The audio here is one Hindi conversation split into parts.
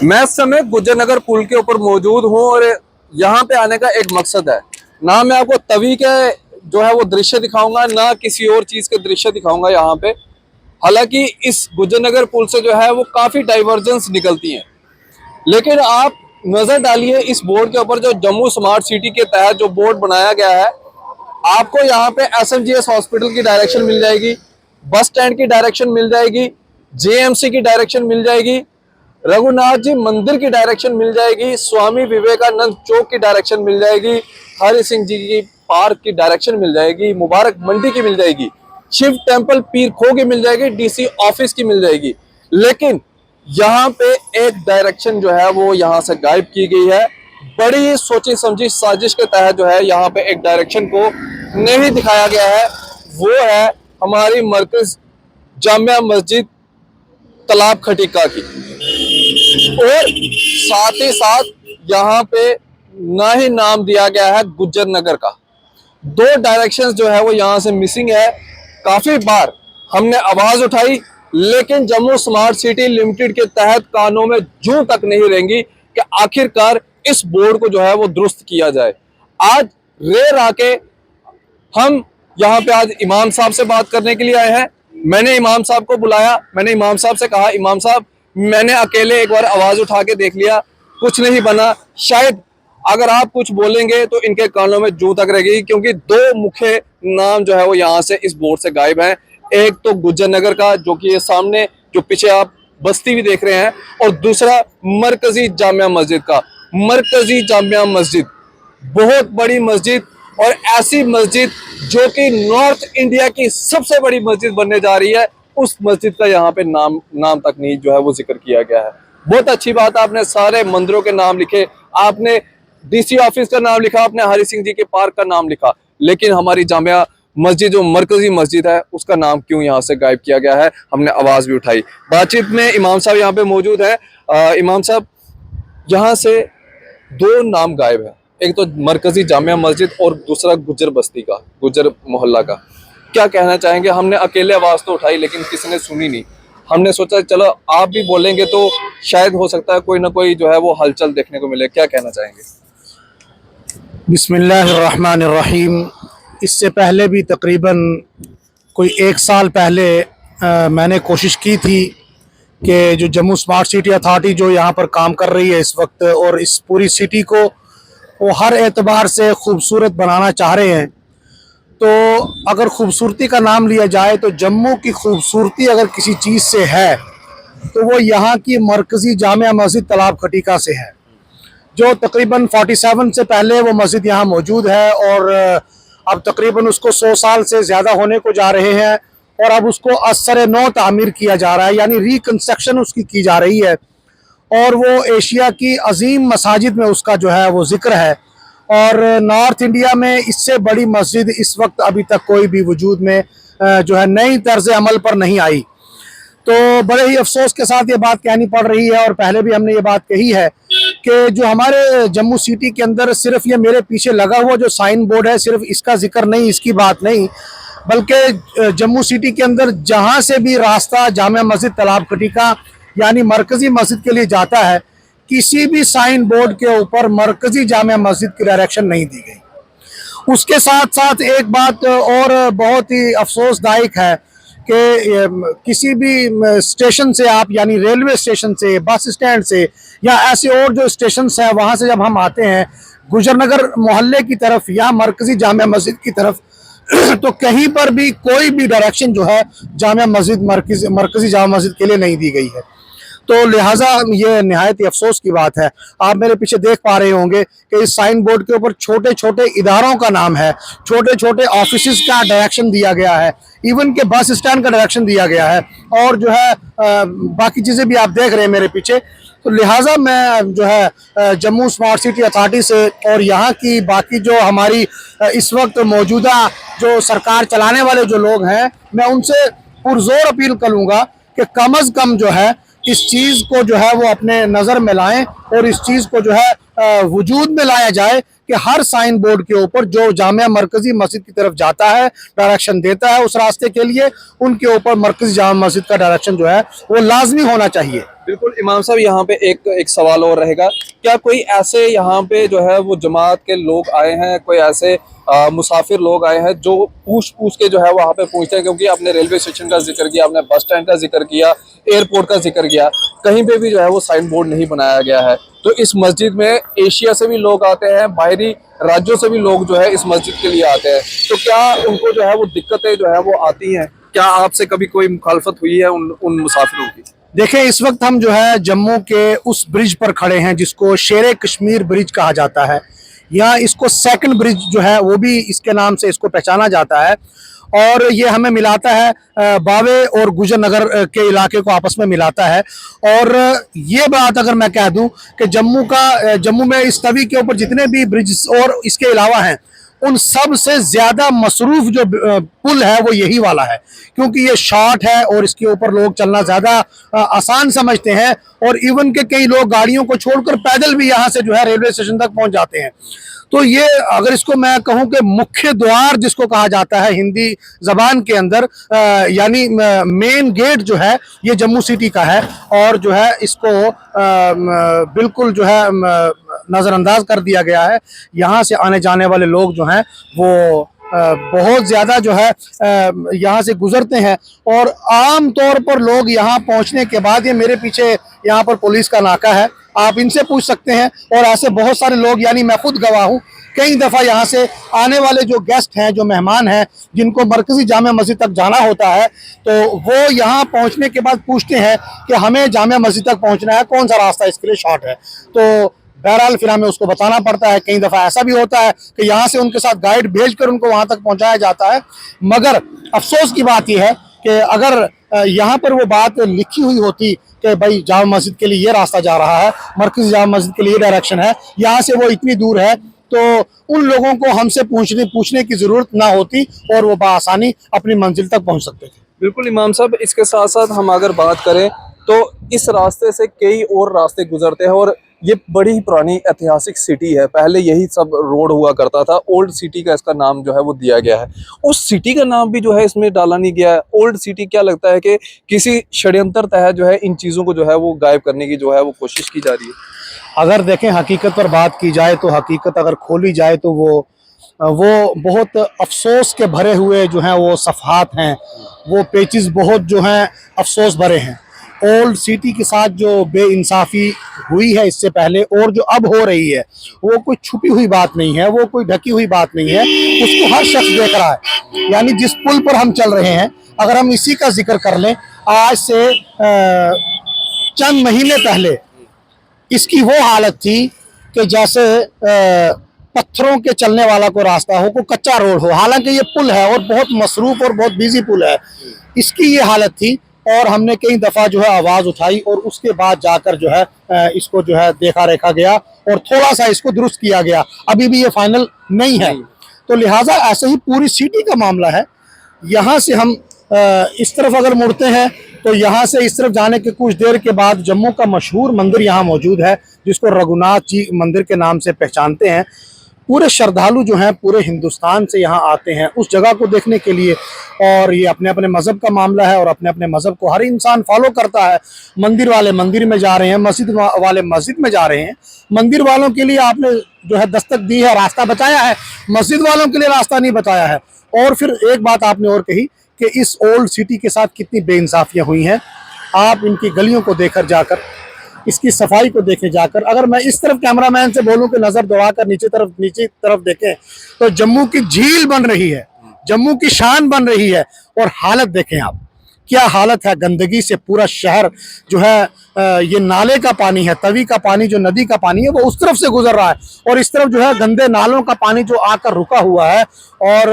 मैं इस समय गुज्जर नगर पुल के ऊपर मौजूद हूँ और यहाँ पे आने का एक मकसद है। ना मैं आपको तवी के जो है वो दृश्य दिखाऊंगा, ना किसी और चीज के दृश्य दिखाऊंगा यहाँ पे। हालांकि इस गुज्जर नगर पुल से जो है वो काफी डाइवर्जेंस निकलती हैं, लेकिन आप नजर डालिए इस बोर्ड के ऊपर जो जम्मू स्मार्ट सिटी के तहत जो बोर्ड बनाया गया है। आपको यहाँ पे SMGS हॉस्पिटल की डायरेक्शन मिल जाएगी, बस स्टैंड की डायरेक्शन मिल जाएगी, JMC की डायरेक्शन मिल जाएगी, रघुनाथ जी मंदिर की डायरेक्शन मिल जाएगी, स्वामी विवेकानंद चौक की डायरेक्शन मिल जाएगी, हरि सिंह जी की पार्क की डायरेक्शन मिल जाएगी, मुबारक मंडी की मिल जाएगी, शिव टेम्पल पीर खो की मिल जाएगी, DC ऑफिस की मिल जाएगी। लेकिन यहाँ पे एक डायरेक्शन जो है वो यहाँ से गायब की गई है। बड़ी सोची समझी साजिश के तहत जो है यहाँ पे एक डायरेक्शन को नहीं दिखाया गया है। वो है हमारी मरकज जामिया मस्जिद तालाब खटीका की, और साथ ही साथ यहाँ पे ना ही नाम दिया गया है गुज्जर नगर का। दो डायरेक्शंस जो है वो यहाँ से मिसिंग है। काफी बार हमने आवाज उठाई, लेकिन जम्मू स्मार्ट सिटी लिमिटेड के तहत कानों में जूं तक नहीं रहेंगी कि आखिरकार इस बोर्ड को जो है वो दुरुस्त किया जाए। आज रेर आके हम यहाँ पे आज इमाम साहब से बात करने के लिए आए हैं। मैंने इमाम साहब को बुलाया, मैंने इमाम साहब से कहा, इमाम साहब मैंने अकेले एक बार आवाज उठा के देख लिया, कुछ नहीं बना। शायद अगर आप कुछ बोलेंगे तो इनके कानों में जूं तक रहेगी, क्योंकि दो मुख्य नाम जो है वो यहाँ से इस बोर्ड से गायब हैं। एक तो गुज्जर नगर का, जो कि ये सामने जो पीछे आप बस्ती भी देख रहे हैं, और दूसरा मरकजी जामिया मस्जिद का। मरकजी जामिया मस्जिद बहुत बड़ी मस्जिद, और ऐसी मस्जिद जो कि नॉर्थ इंडिया की सबसे बड़ी मस्जिद बनने जा रही है, उस मस्जिद का यहाँ पे नाम तक नहीं जो है वो जिक्र किया गया है। बहुत अच्छी बात है, आपने सारे मंदिरों के नाम लिखे, आपने DC ऑफिस का नाम लिखा, आपने हरि सिंह जी के पार्क का नाम लिखा, लेकिन हमारी जामिया मस्जिद जो मरकजी मस्जिद है उसका नाम क्यों यहाँ से गायब किया गया है? हमने आवाज भी उठाई। बातचीत में इमाम साहब यहाँ पे मौजूद है। इमाम साहब, यहाँ से दो नाम गायब है, एक तो मरकजी जामिया मस्जिद और दूसरा गुज्जर बस्ती का, गुज्जर मोहल्ला का। क्या कहना चाहेंगे? हमने अकेले आवाज तो उठाई लेकिन किसी ने सुनी नहीं। हमने सोचा चलो आप भी बोलेंगे तो शायद हो सकता है कोई ना कोई जो है वो हलचल देखने को मिले। क्या कहना चाहेंगे? बिस्मिल्लाहिर्रहमानिर्रहीम। इससे पहले भी तकरीबन कोई 1 साल पहले मैंने कोशिश की थी कि जो जम्मू स्मार्ट सिटी अथॉरिटी जो यहाँ पर काम कर रही है इस वक्त, और इस पूरी सिटी को वो हर एतबार से खूबसूरत बनाना चाह रहे हैं। तो अगर खूबसूरती का नाम लिया जाए तो जम्मू की खूबसूरती अगर किसी चीज़ से है तो वो यहाँ की मरकज़ी जामिया मस्जिद तालाब खटीका से है, जो तकरीबन 47 से पहले वो मस्जिद यहाँ मौजूद है, और अब तकरीबन उसको 100 साल से ज़्यादा होने को जा रहे हैं, और अब उसको असर नौ तामीर किया जा रहा है, यानी रिकन्स्ट्रक्शन उसकी की जा रही है। और वो एशिया की अजीम मसाजिद में उसका जो है वो जिक्र है, और नॉर्थ इंडिया में इससे बड़ी मस्जिद इस वक्त अभी तक कोई भी वजूद में जो है नई तर्ज अमल पर नहीं आई। तो बड़े ही अफसोस के साथ ये बात कहनी पड़ रही है, और पहले भी हमने ये बात कही है कि जो हमारे जम्मू सिटी के अंदर सिर्फ ये मेरे पीछे लगा हुआ जो साइन बोर्ड है, सिर्फ इसका जिक्र नहीं, इसकी बात नहीं, बल्कि जम्मू सिटी के अंदर जहाँ से भी रास्ता जामिया मस्जिद तालाब खटीका यानी मरकज़ी मस्जिद के लिए जाता है, किसी भी साइन बोर्ड के ऊपर मरकज़ी जामिया मस्जिद की डायरेक्शन नहीं दी गई। उसके साथ साथ एक बात और बहुत ही अफसोसदायक है कि किसी भी स्टेशन से आप, यानी रेलवे स्टेशन से, बस स्टैंड से, या ऐसे और जो स्टेशन है वहाँ से जब हम आते हैं गुज्जर नगर मोहल्ले की तरफ या मरकज़ी जामिया मस्जिद की तरफ, तो कहीं पर भी कोई भी डायरेक्शन जो है जामिया मस्जिद मरकज़ी जामिया मस्जिद के लिए नहीं दी गई है। तो लिहाजा ये नहायत ही अफसोस की बात है। आप मेरे पीछे देख पा रहे होंगे कि इस साइन बोर्ड के ऊपर छोटे छोटे इदारों का नाम है, छोटे छोटे ऑफिस का डायरेक्शन दिया गया है, इवन के बस स्टैंड का डायरेक्शन दिया गया है, और जो है बाकी चीज़ें भी आप देख रहे हैं मेरे पीछे। तो लिहाजा मैं जो है जम्मू स्मार्ट सिटी अथॉरिटी से और यहाँ की बाकी जो हमारी इस वक्त मौजूदा जो सरकार चलाने वाले जो लोग हैं, मैं उनसे पुरजोर अपील करूँगा कि कम अज़ कम जो है इस चीज़ को जो है वो अपने नज़र में लाएं, और इस चीज़ को जो है वजूद में लाया जाए कि हर साइन बोर्ड के ऊपर जो जामिया मरकजी मस्जिद की तरफ जाता है, डायरेक्शन देता है उस रास्ते के लिए, उनके ऊपर मरकजी जामिया मस्जिद का डायरेक्शन जो है वो लाजमी होना चाहिए। बिल्कुल इमाम साहब, यहाँ पे एक सवाल और रहेगा, क्या कोई ऐसे यहाँ पे जो है वो जमात के लोग आए हैं, कोई ऐसे मुसाफिर लोग आए हैं जो पूछ के जो है वहाँ पे पूछते हैं? क्योंकि आपने रेलवे स्टेशन का जिक्र किया, आपने बस स्टैंड का जिक्र किया, एयरपोर्ट का जिक्र किया, कहीं पे भी जो है वो साइन बोर्ड नहीं बनाया गया है। तो इस मस्जिद में एशिया से भी लोग आते हैं, बाहरी राज्यों से भी लोग जो है इस मस्जिद के लिए आते हैं, तो क्या उनको जो है वो दिक्कतें जो है वो आती हैं? क्या आपसे कभी कोई मुखालफत हुई है उन मुसाफिरों की? देखें, इस वक्त हम जो है जम्मू के उस ब्रिज पर खड़े हैं जिसको शेर कश्मीर ब्रिज कहा जाता है। यहाँ इसको सेकंड ब्रिज जो है वो भी इसके नाम से इसको पहचाना जाता है, और ये हमें मिलाता है बावे और गुजर नगर के इलाके को आपस में मिलाता है। और ये बात अगर मैं कह दूं कि जम्मू में इस तवी के ऊपर जितने भी ब्रिज और इसके अलावा हैं, उन सब से ज्यादा मसरूफ जो पुल है वो यही वाला है, क्योंकि ये शॉर्ट है और इसके ऊपर लोग चलना ज्यादा आसान समझते हैं, और इवन के कई लोग गाड़ियों को छोड़कर पैदल भी यहाँ से जो है रेलवे स्टेशन तक पहुंच जाते हैं। तो ये अगर इसको मैं कहूं कि मुख्य द्वार जिसको कहा जाता है हिंदी जबान के अंदर, यानी मेन गेट जो है ये जम्मू सिटी का है, और जो है इसको बिल्कुल जो है नज़रअंदाज कर दिया गया है। यहाँ से आने जाने वाले लोग जो हैं वो बहुत ज़्यादा जो है यहाँ से गुजरते हैं, और आम तौर पर लोग यहाँ पहुँचने के बाद, ये मेरे पीछे यहाँ पर पुलिस का नाका है, आप इनसे पूछ सकते हैं, और ऐसे बहुत सारे लोग, यानी मैं खुद गवाह हूँ, कई दफ़ा यहाँ से आने वाले जो गेस्ट हैं, जो मेहमान हैं, जिनको मरकज़ी जामिया मस्जिद तक जाना होता है, तो वो यहाँ पहुँचने के बाद पूछते हैं कि हमें जामिया मस्जिद तक पहुँचना है, कौन सा रास्ता इसके लिए शॉर्ट है। तो बहरहाल फिर हमें उसको बताना पड़ता है। कई दफ़ा ऐसा भी होता है कि यहाँ से उनके साथ गाइड भेजकर उनको वहाँ तक पहुँचाया जाता है। मगर अफसोस की बात यह है कि अगर यहाँ पर वो बात लिखी हुई होती कि भाई जामा मस्जिद के लिए ये रास्ता जा रहा है, मरकज़ी जामा मस्जिद के लिए डायरेक्शन है, यहाँ से वो इतनी दूर है, तो उन लोगों को हमसे पूछने की ज़रूरत ना होती और वो बआसानी अपनी मंजिल तक पहुँच सकते थे। बिल्कुल इमाम साहब, इसके साथ साथ हम अगर बात करें तो इस रास्ते से कई और रास्ते गुजरते हैं, और ये बड़ी ही पुरानी ऐतिहासिक सिटी है। पहले यही सब रोड हुआ करता था, ओल्ड सिटी का इसका नाम जो है वो दिया गया है। उस सिटी का नाम भी जो है इसमें डाला नहीं गया है, ओल्ड सिटी। क्या लगता है कि किसी षड्यंत्र तहत जो है इन चीज़ों को जो है वो गायब करने की जो है वो कोशिश की जा रही है? अगर देखें, हकीकत पर बात की जाए तो हकीकत अगर खोली जाए तो वो बहुत अफसोस के भरे हुए जो हैं वो सफ़हात हैं, वो पेचेस बहुत जो हैं अफसोस भरे हैं। ओल्ड सिटी के साथ जो बेइंसाफ़ी हुई है इससे पहले और जो अब हो रही है, वो कोई छुपी हुई बात नहीं है, वो कोई ढकी हुई बात नहीं है, उसको हर शख्स देख रहा है। यानी जिस पुल पर हम चल रहे हैं, अगर हम इसी का जिक्र कर लें, आज से चंद महीने पहले इसकी वो हालत थी कि जैसे पत्थरों के चलने वाला कोई रास्ता हो, कोई कच्चा रोड हो। हालांकि ये पुल है और बहुत मसरूफ और बहुत बिजी पुल है, इसकी ये हालत थी, और हमने कई दफ़ा जो है आवाज़ उठाई, और उसके बाद जाकर जो है इसको जो है देखा रेखा गया और थोड़ा सा इसको दुरुस्त किया गया। अभी भी ये फाइनल नहीं है। तो लिहाजा ऐसे ही पूरी सिटी का मामला है। यहाँ से हम इस तरफ अगर मुड़ते हैं तो यहाँ से इस तरफ जाने के कुछ देर के बाद जम्मू का मशहूर मंदिर यहाँ मौजूद है, जिसको रघुनाथ जी मंदिर के नाम से पहचानते हैं। पूरे श्रद्धालु जो हैं पूरे हिंदुस्तान से यहाँ आते हैं उस जगह को देखने के लिए, और ये अपने अपने मज़हब का मामला है और अपने अपने मज़हब को हर इंसान फॉलो करता है। मंदिर वाले मंदिर में जा रहे हैं, मस्जिद वाले मस्जिद में जा रहे हैं। मंदिर वालों के लिए आपने जो है दस्तक दी है, रास्ता बताया है, मस्जिद वालों के लिए रास्ता नहीं बताया है। और फिर एक बात आपने और कही कि इस ओल्ड सिटी के साथ कितनी बेइंसाफियाँ हुई हैं। आप इनकी गलियों को देखकर जाकर, इसकी सफाई को देखे जाकर, अगर मैं इस तरफ कैमरामैन से बोलूं कि नजर दौड़ाकर नीचे तरफ देखें तो जम्मू की झील बन रही है, जम्मू की शान बन रही है। और हालत देखें आप, क्या हालत है, गंदगी से पूरा शहर जो है, ये नाले का पानी है, तवी का पानी, जो नदी का पानी है वो उस तरफ से गुजर रहा है, और इस तरफ जो है गंदे नालों का पानी जो आकर रुका हुआ है। और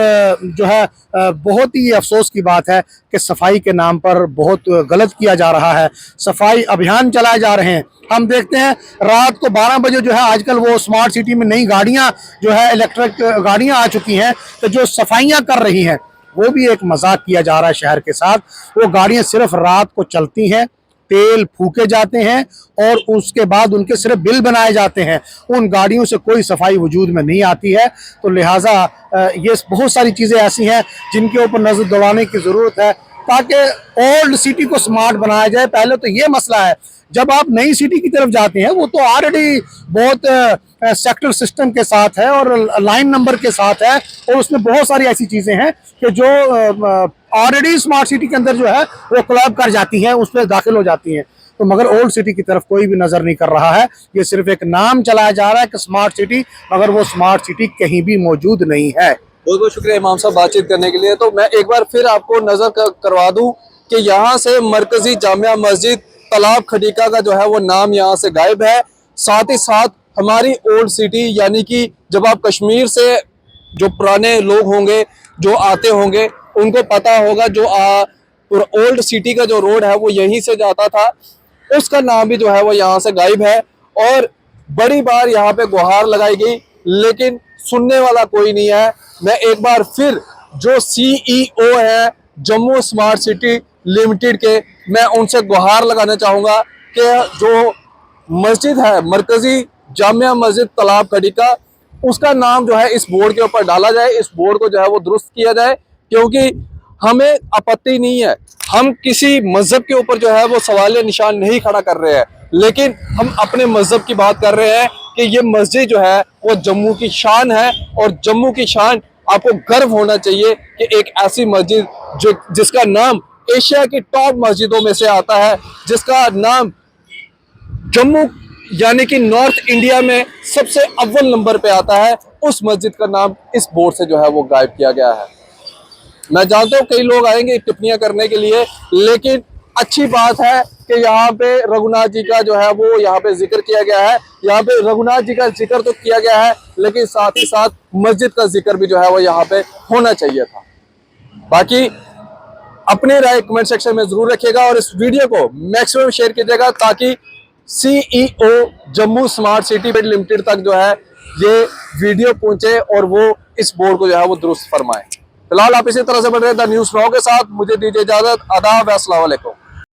जो है बहुत ही अफसोस की बात है कि सफाई के नाम पर बहुत गलत किया जा रहा है। सफाई अभियान चलाए जा रहे हैं। हम देखते हैं रात को 12 बजे जो है, आजकल वो स्मार्ट सिटी में नई गाड़ियाँ जो है, इलेक्ट्रिक गाड़ियाँ आ चुकी हैं, तो जो सफाइयाँ कर रही हैं वो भी एक मजाक किया जा रहा है शहर के साथ। वो गाड़ियाँ सिर्फ रात को चलती हैं तेल फूके जाते हैं और उसके बाद उनके सिर्फ बिल बनाए जाते हैं। उन गाड़ियों से कोई सफाई वजूद में नहीं आती है। तो लिहाजा ये बहुत सारी चीज़ें ऐसी हैं जिनके ऊपर नज़र दौड़ाने की ज़रूरत है ताकि ओल्ड सिटी को स्मार्ट बनाया जाए। पहले तो ये मसला है, जब आप नई सिटी की तरफ जाते हैं वो तो ऑलरेडी बहुत सेक्टर सिस्टम के साथ है और लाइन नंबर के साथ है और उसमें बहुत सारी ऐसी चीज़ें हैं कि जो ऑलरेडी स्मार्ट सिटी के अंदर जो है वो क्लब कर जाती हैं, उस पर दाखिल हो जाती हैं। तो मगर ओल्ड सिटी की तरफ कोई भी नज़र नहीं कर रहा है। ये सिर्फ एक नाम चलाया जा रहा है कि स्मार्ट सिटी, मगर वो स्मार्ट सिटी कहीं भी मौजूद नहीं है। बहुत बहुत शुक्रिया इमाम साहब बातचीत करने के लिए। तो मैं एक बार फिर आपको नजर करवा दूं कि यहाँ से मरकजी जामिया मस्जिद तालाब खटीका का जो है वो नाम यहाँ से गायब है। साथ ही साथ हमारी ओल्ड सिटी, यानी कि जब आप कश्मीर से जो पुराने लोग होंगे जो आते होंगे उनको पता होगा, जो ओल्ड सिटी का जो रोड है वो यहीं से जाता था, उसका नाम भी जो है वो यहाँ से गायब है। और बड़ी बार यहाँ पे गुहार लगाई गई लेकिन सुनने वाला कोई नहीं है। मैं एक बार फिर जो CEO है जम्मू स्मार्ट सिटी लिमिटेड के, मैं उनसे गुहार लगाना चाहूँगा कि जो मस्जिद है मरकजी जामिया मस्जिद तालाब खटीका, उसका नाम जो है इस बोर्ड के ऊपर डाला जाए, इस बोर्ड को जो है वो दुरुस्त किया जाए। क्योंकि हमें आपत्ति नहीं है, हम किसी मजहब के ऊपर जो है वो सवालिया निशान नहीं खड़ा कर रहे हैं, लेकिन हम अपने मजहब की बात कर रहे हैं कि ये मस्जिद जो है वो जम्मू की शान है। और जम्मू की शान, आपको गर्व होना चाहिए कि एक ऐसी मस्जिद जो जिसका नाम एशिया की टॉप मस्जिदों में से आता है, जिसका नाम जम्मू यानी कि नॉर्थ इंडिया में सबसे अव्वल नंबर पे आता है, उस मस्जिद का नाम इस बोर्ड से जो है वो गायब किया गया है। मैं जानता हूँ कई लोग आएंगे टिप्पणियां करने के लिए, लेकिन अच्छी बात है कि यहाँ पे रघुनाथ जी का जो है वो यहाँ पे जिक्र किया गया है। यहाँ पे रघुनाथ जी का जिक्र तो किया गया है, लेकिन साथ ही साथ मस्जिद का जिक्र भी जो है वो यहाँ पे होना चाहिए था। बाकी अपने राय कमेंट सेक्शन में जरूर रखिएगा और इस वीडियो को मैक्सिमम शेयर कीजिएगा ताकि CEO Jammu smart city limited तक जो है ये वीडियो पहुंचे और वो इस बोर्ड को जो है वो दुरुस्त फरमाए। फिलहाल आप इसी तरह से बन रहे द न्यूज़ नाउ के साथ। मुझे दीजिए इजाजत। आदाब, अस्सलाम वालेकुम।